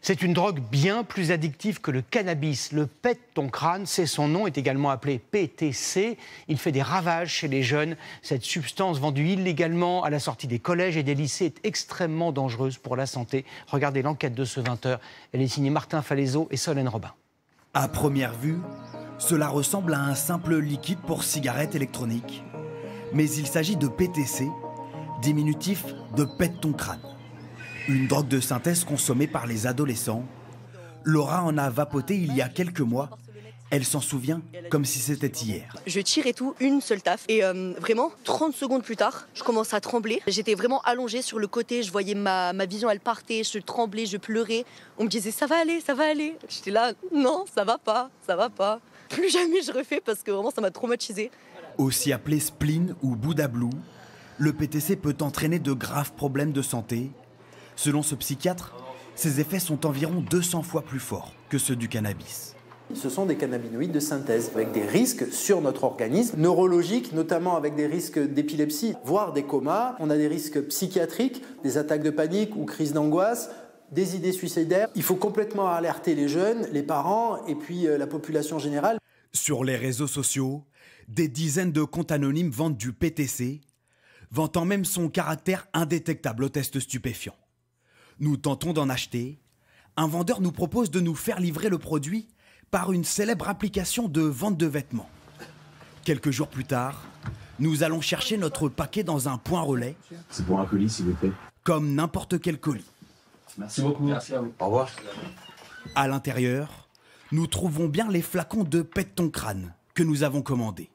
C'est une drogue bien plus addictive que le cannabis. Le pète ton crâne, c'est son nom, est également appelé PTC. Il fait des ravages chez les jeunes. Cette substance vendue illégalement à la sortie des collèges et des lycées est extrêmement dangereuse pour la santé. Regardez l'enquête de ce 20h. Elle est signée Martin Falaiseau et Solène Robin. À première vue, cela ressemble à un simple liquide pour cigarette électronique. Mais il s'agit de PTC, diminutif de pète ton crâne. Une drogue de synthèse consommée par les adolescents. Laura en a vapoté il y a quelques mois. Elle s'en souvient comme si c'était hier. Je tire et tout, une seule taf. Et vraiment, 30 secondes plus tard, je commence à trembler. J'étais vraiment allongée sur le côté, je voyais ma vision, elle partait, je tremblais, je pleurais. On me disait, ça va aller, ça va aller. J'étais là, non, ça va pas, ça va pas. Plus jamais je refais parce que vraiment, ça m'a traumatisée. Aussi appelé spleen ou Buddha Blue, le PTC peut entraîner de graves problèmes de santé. Selon ce psychiatre, ses effets sont environ 200 fois plus forts que ceux du cannabis. Ce sont des cannabinoïdes de synthèse avec des risques sur notre organisme, neurologiques, notamment avec des risques d'épilepsie, voire des comas. On a des risques psychiatriques, des attaques de panique ou crises d'angoisse, des idées suicidaires. Il faut complètement alerter les jeunes, les parents et puis la population générale. Sur les réseaux sociaux, des dizaines de comptes anonymes vendent du PTC, vantant même son caractère indétectable aux tests stupéfiants. Nous tentons d'en acheter. Un vendeur nous propose de nous faire livrer le produit par une célèbre application de vente de vêtements. Quelques jours plus tard, nous allons chercher notre paquet dans un point relais. C'est pour un colis, s'il vous plaît. Comme n'importe quel colis. Merci beaucoup. Merci à vous. Au revoir. À l'intérieur, nous trouvons bien les flacons de pète ton crâne que nous avons commandés.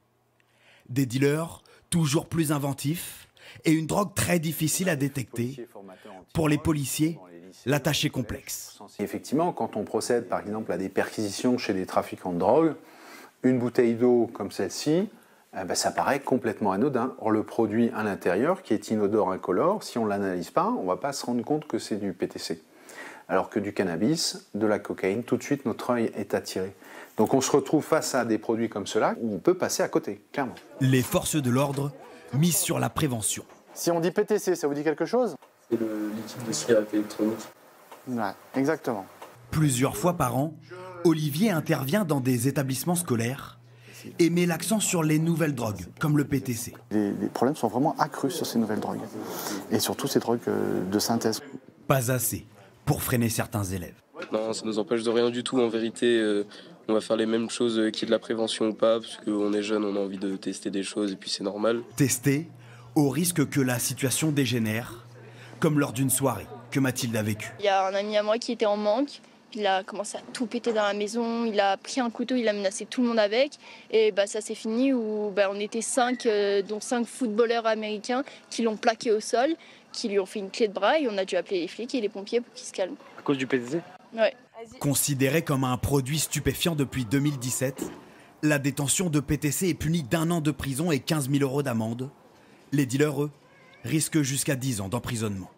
Des dealers toujours plus inventifs et une drogue très difficile à détecter. Pour les policiers, la tâche est complexe. Effectivement, quand on procède par exemple à des perquisitions chez des trafiquants de drogue, une bouteille d'eau comme celle-ci, ça paraît complètement anodin. Or le produit à l'intérieur, qui est inodore, incolore, si on ne l'analyse pas, on ne va pas se rendre compte que c'est du PTC. Alors que du cannabis, de la cocaïne, tout de suite notre œil est attiré. Donc on se retrouve face à des produits comme cela où on peut passer à côté, clairement. Les forces de l'ordre misent sur la prévention. Si on dit PTC, ça vous dit quelque chose ? C'est le liquide de cigarette électronique. Ouais, exactement. Plusieurs fois par an, Olivier intervient dans des établissements scolaires et met l'accent sur les nouvelles drogues, comme le PTC. Les problèmes sont vraiment accrus sur ces nouvelles drogues, et surtout ces drogues de synthèse. Pas assez pour freiner certains élèves. Non, ça ne nous empêche de rien du tout. En vérité, on va faire les mêmes choses qu'il y ait de la prévention ou pas, parce qu'on est jeune, on a envie de tester des choses, et puis c'est normal. Tester au risque que la situation dégénère, comme lors d'une soirée que Mathilde a vécue. Il y a un ami à moi qui était en manque. Il a commencé à tout péter dans la maison, il a pris un couteau, il a menacé tout le monde avec. Et ça s'est fini où on était 5, dont 5 footballeurs américains qui l'ont plaqué au sol, qui lui ont fait une clé de bras et on a dû appeler les flics et les pompiers pour qu'ils se calment. À cause du PTC ? Ouais. Considéré comme un produit stupéfiant depuis 2017, la détention de PTC est punie d'1 an de prison et 15 000 € d'amende. Les dealers, eux, risquent jusqu'à 10 ans d'emprisonnement.